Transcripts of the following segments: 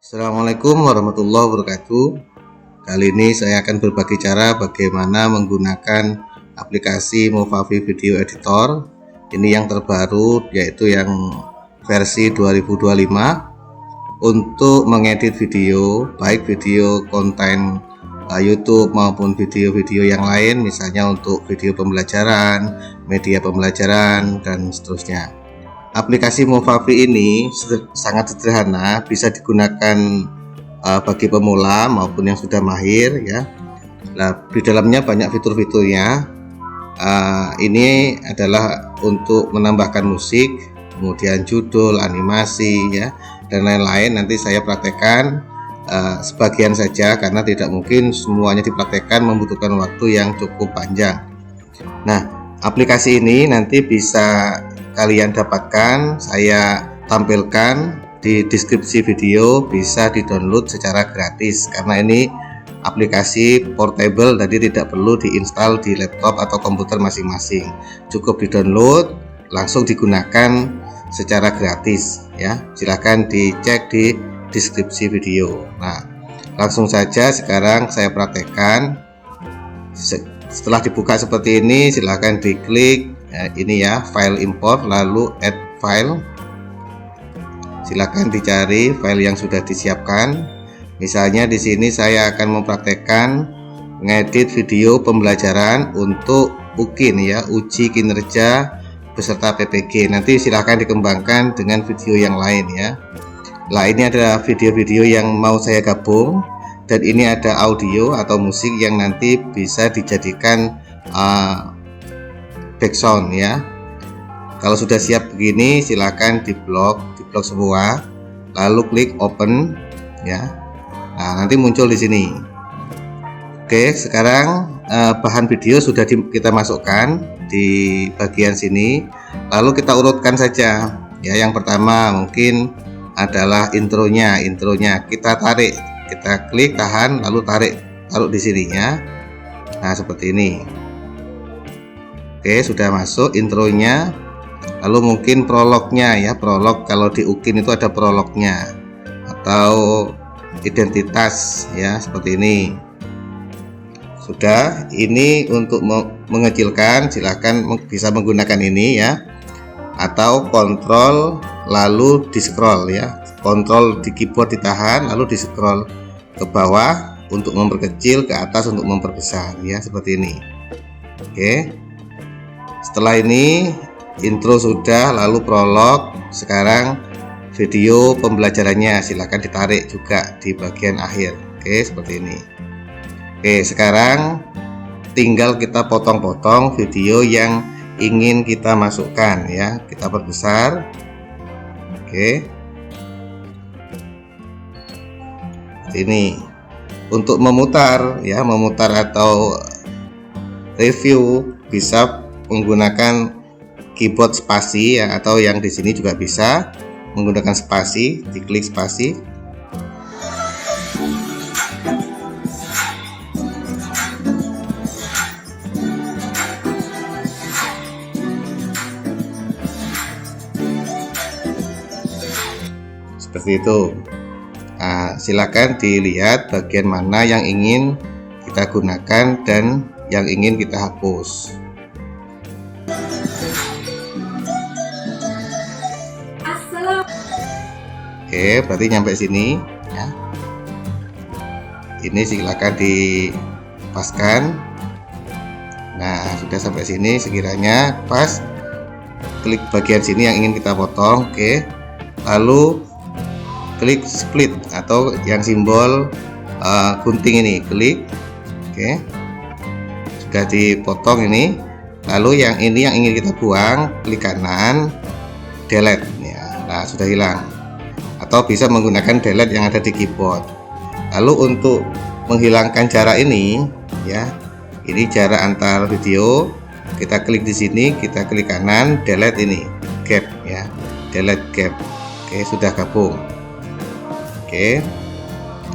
Assalamualaikum warahmatullahi wabarakatuh. Kali ini saya akan berbagi cara bagaimana menggunakan aplikasi Movavi Video Editor. Ini yang terbaru, yaitu yang versi 2025, untuk mengedit video, baik video konten YouTube maupun video-video yang lain, misalnya untuk video pembelajaran, media pembelajaran, dan seterusnya. Aplikasi Movavi ini sangat sederhana, bisa digunakan bagi pemula maupun yang sudah mahir ya. Nah, di dalamnya banyak fitur-fiturnya. Ini adalah untuk menambahkan musik, kemudian judul, animasi ya, dan lain-lain. Nanti saya praktekkan sebagian saja karena tidak mungkin semuanya dipraktekkan, membutuhkan waktu yang cukup panjang. Nah, aplikasi ini nanti bisa kalian dapatkan, saya tampilkan di deskripsi video, bisa di-download secara gratis karena ini aplikasi portable, jadi tidak perlu diinstal di laptop atau komputer masing-masing. Cukup di-download, langsung digunakan secara gratis ya. Silahkan dicek di deskripsi video. Nah, langsung saja sekarang saya praktekkan. Setelah dibuka seperti ini, silahkan diklik ini ya, file import, lalu add file. Silakan dicari file yang sudah disiapkan. Misalnya di sini saya akan mempraktekkan ngedit video pembelajaran untuk UKIN ya, uji kinerja beserta PPG. Nanti silahkan dikembangkan dengan video yang lain ya. Nah, ini adalah video-video yang mau saya gabung, dan ini ada audio atau musik yang nanti bisa dijadikan background ya. Kalau sudah siap begini, silakan diblok semua, lalu klik open ya. Nah, nanti muncul di sini. Oke, sekarang bahan video sudah kita masukkan di bagian sini, lalu kita urutkan saja ya. Yang pertama mungkin adalah intronya kita tarik, kita klik, tahan, lalu taruh di sini ya. Nah, seperti ini. Oke, sudah masuk intronya. Lalu mungkin prolognya ya, prolog kalau di UKIN itu ada prolognya, atau identitas ya, seperti ini. Sudah, ini untuk mengecilkan silahkan bisa menggunakan ini ya, atau kontrol lalu di scroll ya. Kontrol di keyboard ditahan lalu di scroll ke bawah untuk memperkecil, ke atas untuk memperbesar ya, seperti ini. Oke, setelah ini intro sudah, lalu prolog. Sekarang video pembelajarannya silahkan ditarik juga di bagian akhir. Oke, seperti ini. Oke, sekarang tinggal kita potong-potong video yang ingin kita masukkan ya, kita perbesar. Oke, seperti ini. Untuk memutar ya, memutar atau review bisa menggunakan keyboard spasi ya, atau yang di sini juga bisa menggunakan spasi, diklik spasi. Seperti itu. Nah, silakan dilihat bagian mana yang ingin kita gunakan dan yang ingin kita hapus. Oke, berarti nyampe sini ya. Ini silakan dipaskan. Nah, sudah sampai sini, sekiranya pas, klik bagian sini yang ingin kita potong. Oke, lalu klik split atau yang simbol gunting ini, klik. Oke, sudah dipotong ini. Lalu yang ini yang ingin kita buang, klik kanan, delete ya. Nah, sudah hilang. Atau bisa menggunakan delete yang ada di keyboard. Lalu untuk menghilangkan jarak ini ya, ini jarak antar video, kita klik di sini, kita klik kanan, delete ini, gap ya, delete gap. Oke, sudah gabung. Oke,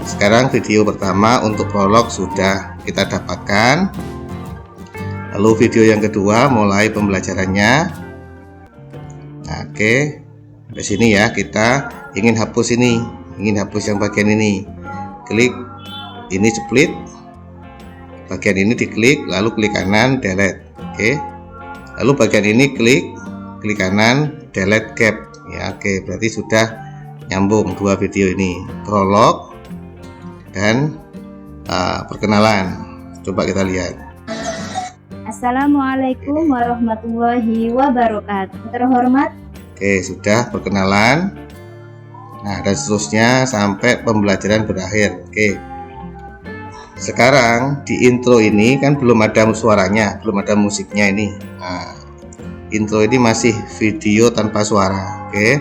sekarang video pertama untuk prolog sudah kita dapatkan. Lalu video yang kedua mulai pembelajarannya. Nah, oke, di sini ya, kita ingin hapus ini ingin hapus yang bagian ini, klik ini split, bagian ini diklik, lalu klik kanan delete. Oke, lalu bagian ini klik kanan delete gap ya. Oke, berarti sudah nyambung dua video ini, prolog dan perkenalan. Coba kita lihat. Assalamualaikum warahmatullahi wabarakatuh. Terhormat. Oke, sudah perkenalan. Nah, dan seterusnya sampai pembelajaran berakhir. Oke, sekarang di intro ini kan belum ada suaranya, belum ada musiknya ini. Nah, intro ini masih video tanpa suara. Oke,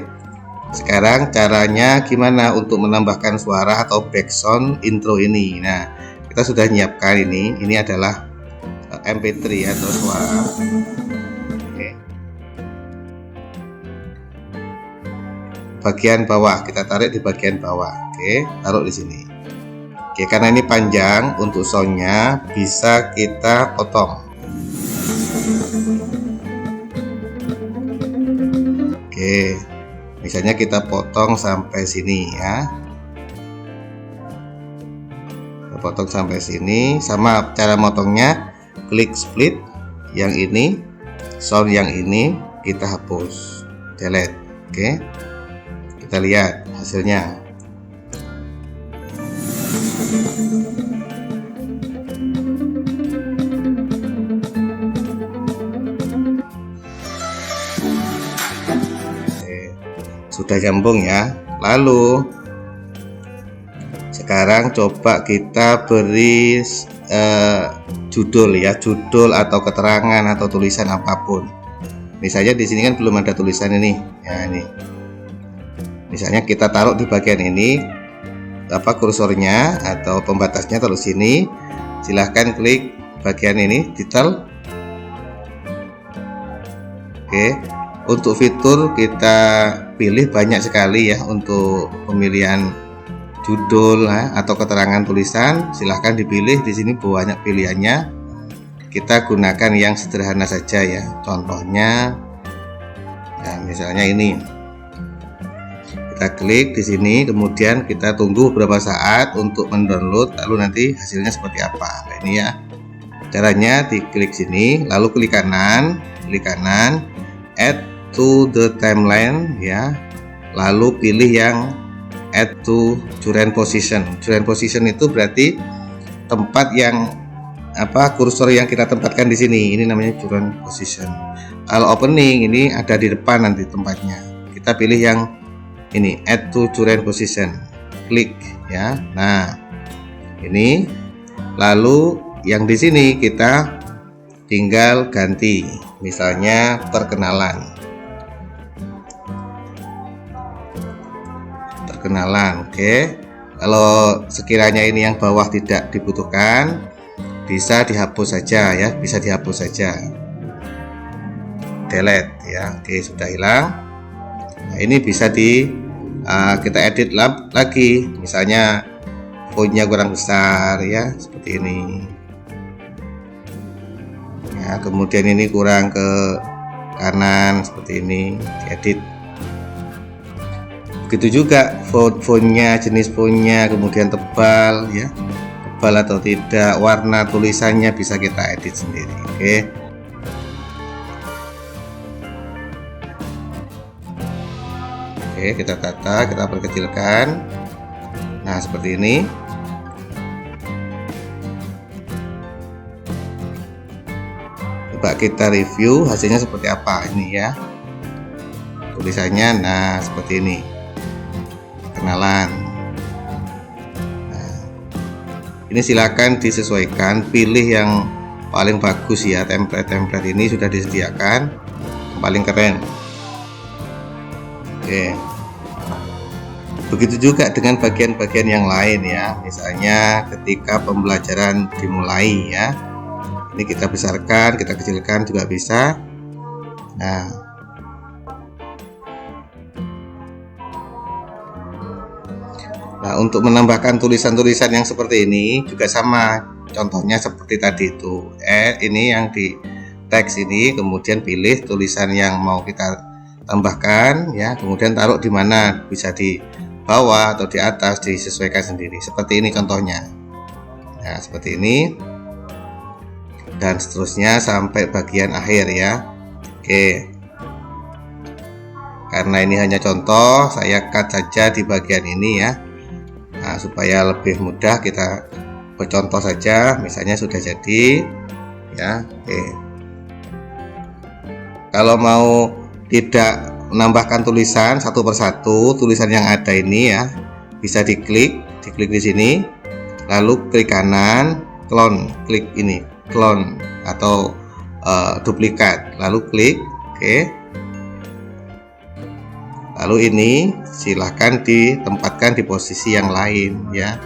sekarang caranya gimana untuk menambahkan suara atau background intro ini. Nah, kita sudah nyiapkan ini adalah MP3 atau suara. Oke, bagian bawah kita tarik di bagian bawah. Oke, taruh di sini. Oke, karena ini panjang, untuk soundnya bisa kita potong. Oke, misalnya kita potong sampai sini ya. Kita potong sampai sini. Sama cara motongnya, klik split yang ini, sound yang ini kita hapus, delete. Oke, kita lihat hasilnya. Sudah nyambung ya. Lalu sekarang coba kita beri judul ya, judul atau keterangan atau tulisan apapun. Misalnya di sini kan belum ada tulisan ini ya, ini misalnya kita taruh di bagian ini, kursornya atau pembatasnya taruh sini. Silahkan klik bagian ini detail. Oke, untuk fitur kita pilih banyak sekali ya, untuk pemilihan judul atau keterangan tulisan. Silahkan dipilih, di sini banyak pilihannya. Kita gunakan yang sederhana saja ya. Contohnya, nah misalnya ini, kita klik di sini, kemudian kita tunggu beberapa saat untuk mendownload, lalu nanti hasilnya seperti apa. Nah, ini ya caranya, diklik sini, lalu klik kanan, add to the timeline ya, lalu pilih yang add to current position. Current position itu berarti tempat yang kursor yang kita tempatkan di sini, ini namanya current position. Kalau opening ini ada di depan nanti tempatnya, kita pilih yang ini, add to current position, klik ya. Nah, ini lalu yang di sini kita tinggal ganti, misalnya perkenalan. Oke, kalau sekiranya ini yang bawah tidak dibutuhkan, bisa dihapus saja ya, bisa dihapus saja, delete ya. Oke, sudah hilang. Nah, ini bisa kita edit lagi, misalnya fontnya kurang besar ya, seperti ini ya, kemudian ini kurang ke kanan, seperti ini, diedit. Begitu juga fontnya, jenis fontnya, kemudian tebal ya, tebal atau tidak, warna tulisannya bisa kita edit sendiri. Oke, kita tata, kita perkecilkan. Nah, seperti ini. Coba kita review hasilnya seperti apa ini ya, tulisannya. Nah, seperti ini, kenalan. Nah, ini silakan disesuaikan, pilih yang paling bagus ya. Template ini sudah disediakan, paling keren. Oke, begitu juga dengan bagian-bagian yang lain ya. Misalnya ketika pembelajaran dimulai ya, ini kita besarkan, kita kecilkan juga bisa. Nah, untuk menambahkan tulisan-tulisan yang seperti ini juga sama, contohnya seperti tadi itu. Ini yang di teks ini, kemudian pilih tulisan yang mau kita tambahkan ya, kemudian taruh di mana, bisa di bawah atau di atas, disesuaikan sendiri. Seperti ini contohnya. Nah, seperti ini dan seterusnya sampai bagian akhir ya. Oke, karena ini hanya contoh, saya cut saja di bagian ini ya. Nah, supaya lebih mudah kita bercontoh saja. Misalnya sudah jadi ya. Oke, kalau mau tidak menambahkan tulisan satu persatu, tulisan yang ada ini ya, bisa diklik di sini, lalu klik kanan, clone, klik ini, clone atau duplikat, lalu klik, oke. Lalu ini silahkan ditempatkan di posisi yang lain ya.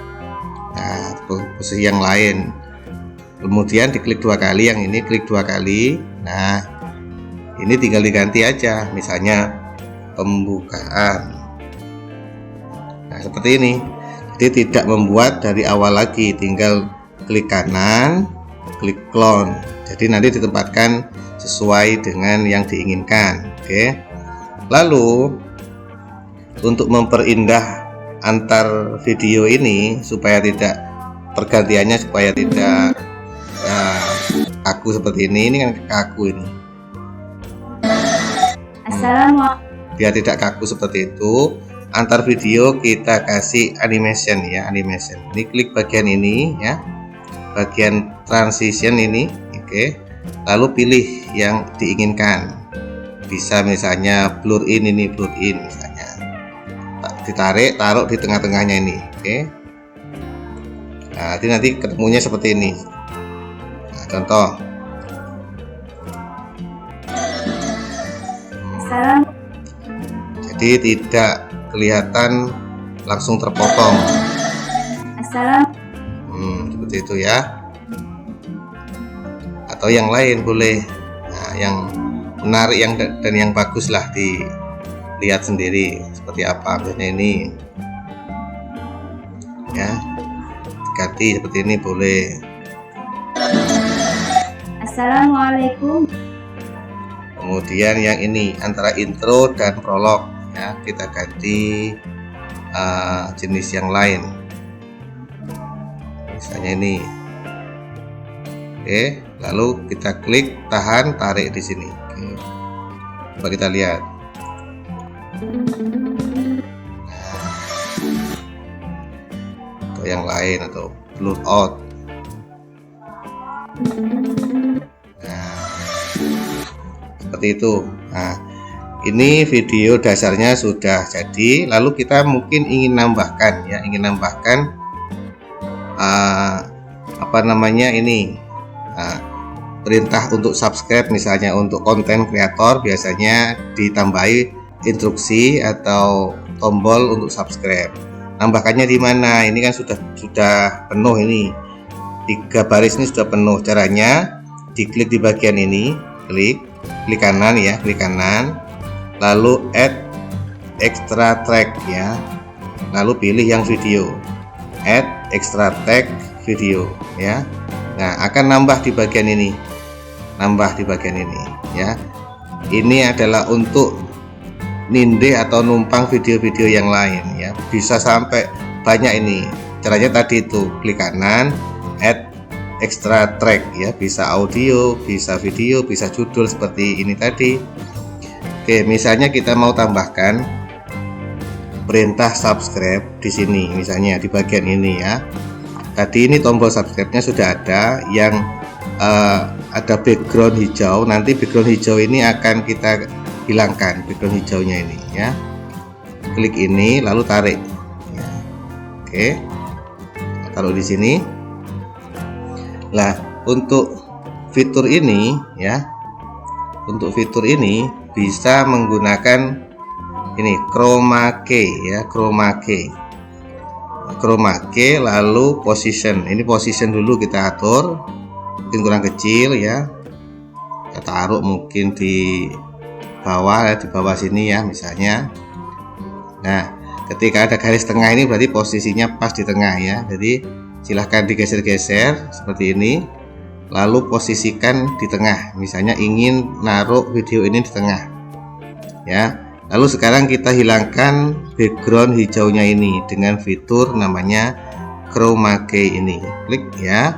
Nah, posisi yang lain. Kemudian diklik 2 kali, yang ini klik 2 kali. Nah, ini tinggal diganti aja, misalnya pembukaan. Nah, seperti ini. Jadi tidak membuat dari awal lagi, tinggal klik kanan, klik clone. Jadi nanti ditempatkan sesuai dengan yang diinginkan. Oke. Lalu untuk memperindah antar video ini supaya tidak pergantiannya, supaya tidak kaku seperti ini kan kaku ini. Assalamualaikum. Biar tidak kaku seperti itu, antar video kita kasih animation ya, animation. Ini klik bagian ini ya, bagian transition ini, oke. Lalu pilih yang diinginkan. Bisa misalnya blur in, ini blur in misalnya. Ditarik, taruh di tengah-tengahnya ini, oke. Nah, nanti ketemunya seperti ini. Nah, contoh. Jadi tidak kelihatan langsung terpotong. Seperti itu ya. Atau yang lain boleh. Nah, yang menarik dan yang bagus lah dilihat sendiri seperti apa. Misalnya ini ya, diganti seperti ini boleh. Assalamualaikum. Kemudian yang ini antara intro dan prolog ya, kita ganti jenis yang lain, misalnya ini. Oke, lalu kita klik, tahan, tarik di sini. Oke, coba kita lihat. Atau yang lain, atau blur out. Seperti itu. Nah, ini video dasarnya sudah jadi. Lalu kita mungkin ingin nambahkan ya, apa namanya ini, perintah untuk subscribe misalnya. Untuk konten kreator biasanya ditambahi instruksi atau tombol untuk subscribe. Nambahkannya di mana? Ini kan sudah penuh ini. 3 baris ini sudah penuh. Caranya diklik di bagian ini, klik kanan ya, klik kanan, lalu add extra track ya, lalu pilih yang video, add extra track video ya. Nah, akan nambah di bagian ini, ya. Ini adalah untuk nindih atau numpang video-video yang lain ya, bisa sampai banyak ini. Caranya tadi itu klik kanan, add extra track ya, bisa audio, bisa video, bisa judul seperti ini tadi. Oke, misalnya kita mau tambahkan perintah subscribe di sini, misalnya di bagian ini ya. Tadi ini tombol subscribe-nya sudah ada, yang ada background hijau. Nanti background hijau ini akan kita hilangkan, background hijaunya ini ya. Klik ini lalu tarik ya. Oke, taruh di sini. Nah, untuk fitur ini ya, bisa menggunakan ini chroma key ya, chroma key lalu position. Ini position dulu kita atur, mungkin kurang kecil ya, kita taruh mungkin di bawah ya, di bawah sini ya misalnya. Nah, ketika ada garis tengah ini berarti posisinya pas di tengah ya. Jadi silahkan digeser-geser seperti ini, lalu posisikan di tengah. Misalnya ingin naruh video ini di tengah ya. Lalu sekarang kita hilangkan background hijaunya ini dengan fitur namanya chroma key ini. Klik ya.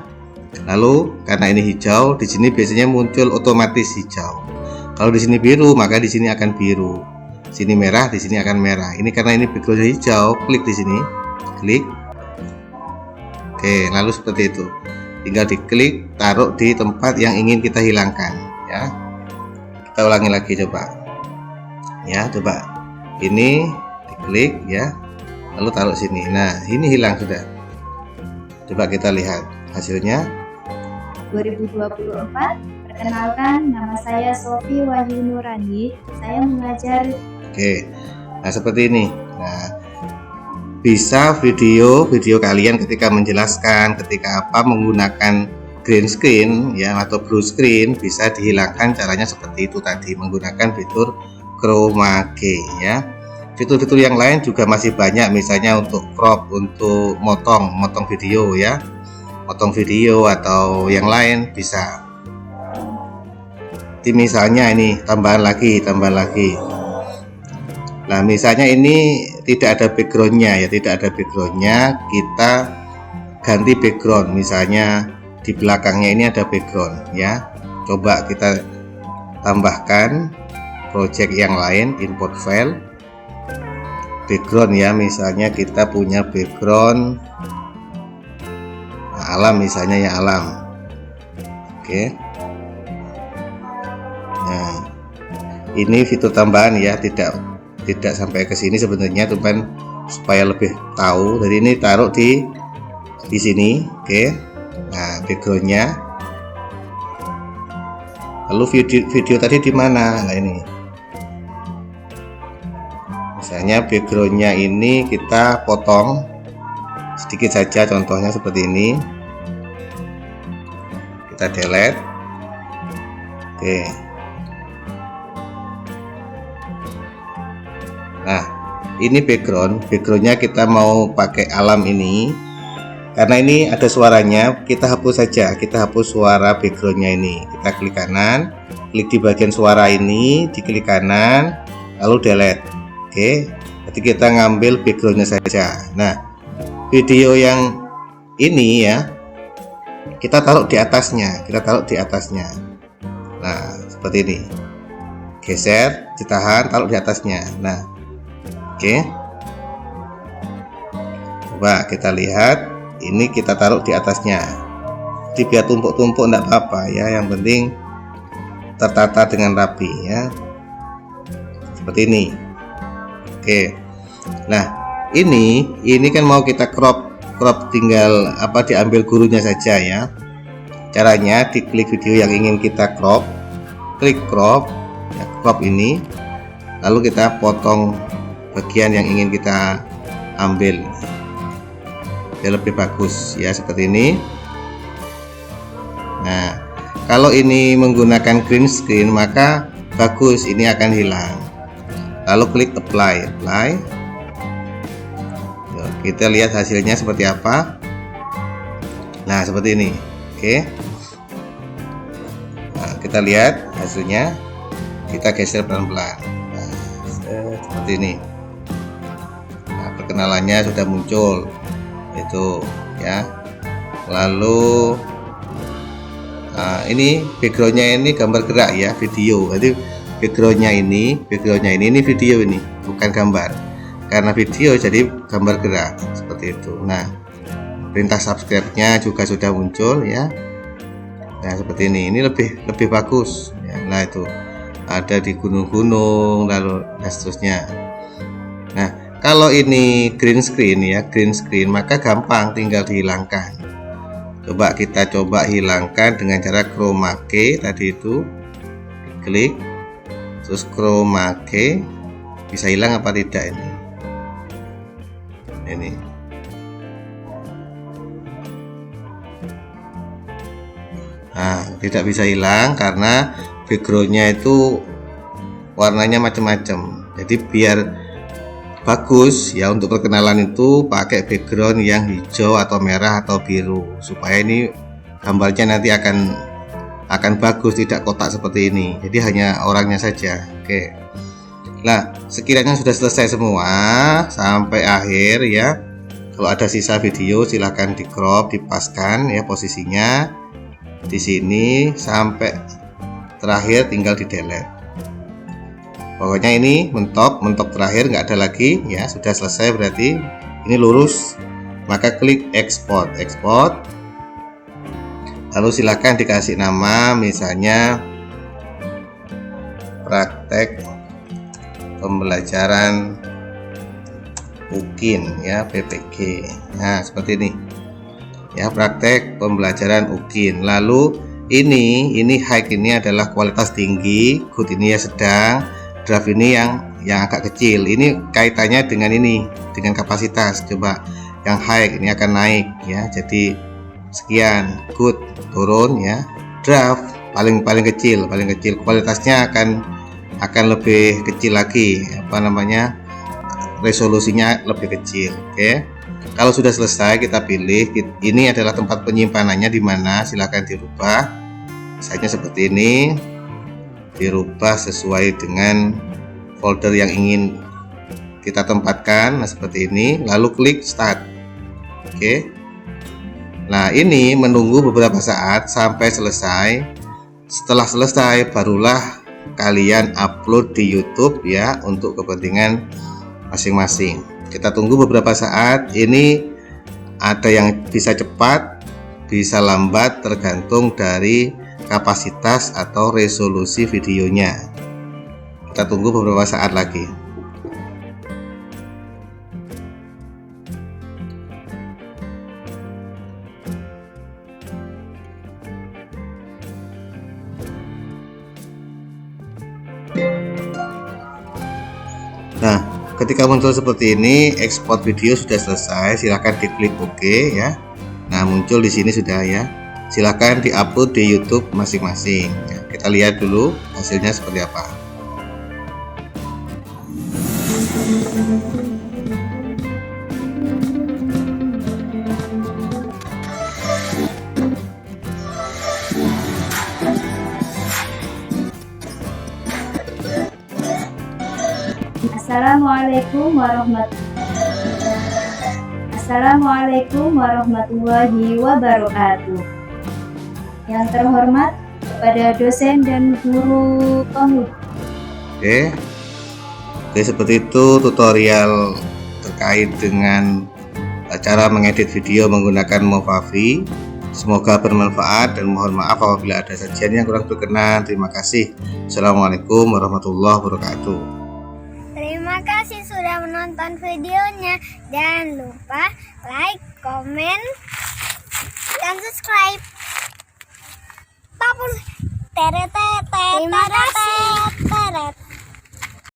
Lalu karena ini hijau, di sini biasanya muncul otomatis hijau. Kalau di sini biru, maka di sini akan biru. Sini merah, di sini akan merah. Ini karena ini background hijau, klik di sini. Klik. Oke, lalu seperti itu. Tinggal diklik, taruh di tempat yang ingin kita hilangkan ya. Kita ulangi lagi coba. Ya, coba. Ini diklik ya. Lalu taruh sini. Nah, ini hilang sudah. Coba kita lihat hasilnya. 2024. Perkenalkan, nama saya Sofi Wahyu Nurani. Saya mengajar. Oke. Nah, seperti ini. Nah, bisa video kalian ketika menjelaskan, ketika menggunakan green screen ya atau blue screen bisa dihilangkan. Caranya seperti itu tadi, menggunakan fitur chroma key ya. Fitur-fitur yang lain juga masih banyak, misalnya untuk crop, untuk motong video ya, motong video atau yang lain bisa. Jadi misalnya ini tambahan lagi. Nah, misalnya ini tidak ada backgroundnya ya, kita ganti background. Misalnya di belakangnya ini ada background ya. Coba kita tambahkan project yang lain, import file background ya. Misalnya kita punya background alam, misalnya ya alam. Oke. Nah, ini fitur tambahan ya, tidak sampai ke sini sebenarnya, cuman supaya lebih tahu. Jadi ini taruh di sini. Oke. Nah, backgroundnya. Lalu video tadi di mana? Nah, ini. Misalnya backgroundnya ini kita potong sedikit saja, contohnya seperti ini. Kita delete. Oke. Nah, ini backgroundnya kita mau pakai alam ini. Karena ini ada suaranya, kita hapus saja. Kita hapus suara backgroundnya ini. Kita klik kanan, klik di bagian suara ini, diklik kanan, lalu delete. Oke, jadi kita ngambil backgroundnya saja. Nah, video yang ini ya, kita taruh di atasnya. Nah, seperti ini. Geser, ditahan, taruh di atasnya. Nah, oke. Coba kita lihat, ini kita taruh di atasnya. Jadi biar tumpuk-tumpuk enggak apa-apa ya, yang penting tertata dengan rapi ya. Seperti ini. Oke. Nah, ini kan mau kita crop tinggal diambil gurunya saja ya. Caranya diklik video yang ingin kita crop, klik crop ya, crop ini, lalu kita potong bagian yang ingin kita ambil biar lebih bagus ya, seperti ini. Nah, kalau ini menggunakan green screen maka bagus, ini akan hilang. Lalu klik apply. Kita lihat hasilnya seperti apa. Nah, seperti ini. Oke. Nah, kita lihat hasilnya. Kita geser pelan-pelan. Nah, seperti ini. Nah, perkenalannya sudah muncul. Itu ya. Lalu ini backgroundnya ini gambar gerak ya, video. Jadi backgroundnya ini video ini, bukan gambar. Karena video jadi gambar gerak seperti itu. Nah, perintah subscribe-nya juga sudah muncul ya. Nah, seperti ini lebih bagus ya. Nah, itu ada di gunung-gunung lalu dan seterusnya. Nah, kalau ini green screen maka gampang, tinggal dihilangkan. Coba kita hilangkan dengan cara chroma key tadi itu. Klik terus chroma key, bisa hilang apa tidak ini? Nah, tidak bisa hilang karena backgroundnya itu warnanya macam-macam. Jadi biar bagus ya, untuk perkenalan itu pakai background yang hijau atau merah atau biru supaya ini gambarnya nanti akan bagus, tidak kotak seperti ini. Jadi hanya orangnya saja. Oke. Nah, sekiranya sudah selesai semua sampai akhir ya, kalau ada sisa video silahkan di crop, dipaskan ya posisinya di sini sampai terakhir, tinggal di delete. Pokoknya ini mentok terakhir, nggak ada lagi ya, sudah selesai berarti ini lurus. Maka klik export, lalu silakan dikasih nama, misalnya praktek pembelajaran UKIN ya, PPG. Nah seperti ini ya, praktek pembelajaran UKIN. Lalu ini high ini adalah kualitas tinggi, good ini ya sedang, draft ini yang agak kecil. Ini kaitannya dengan ini, dengan kapasitas. Coba yang high ini akan naik ya, jadi sekian, good turun ya, draft paling kecil kualitasnya akan lebih kecil lagi, resolusinya lebih kecil. Oke, kalau sudah selesai kita pilih, ini adalah tempat penyimpanannya di mana, silahkan dirubah misalnya seperti ini, dirubah sesuai dengan folder yang ingin kita tempatkan. Nah seperti ini, lalu klik start. Oke, nah ini menunggu beberapa saat sampai selesai. Setelah selesai barulah kalian upload di YouTube ya, untuk kepentingan masing-masing. Kita tunggu beberapa saat. Ini ada yang bisa cepat, bisa lambat, tergantung dari kapasitas atau resolusi videonya. Kita tunggu beberapa saat lagi. Nah, ketika muncul seperti ini, ekspor video sudah selesai, silahkan diklik OK ya. Nah, muncul di sini sudah ya. Silahkan diupload di YouTube masing-masing. Ya, kita lihat dulu hasilnya seperti apa. Assalamualaikum warahmatullahi wabarakatuh. Yang terhormat kepada dosen dan guru pemuda. Oke, seperti itu tutorial terkait dengan cara mengedit video menggunakan Movavi. Semoga bermanfaat dan mohon maaf apabila ada sajian yang kurang berkenan. Terima kasih. Assalamualaikum warahmatullahi wabarakatuh. Terima kasih sudah menonton videonya. Jangan lupa like, komen, dan subscribe. Terima kasih.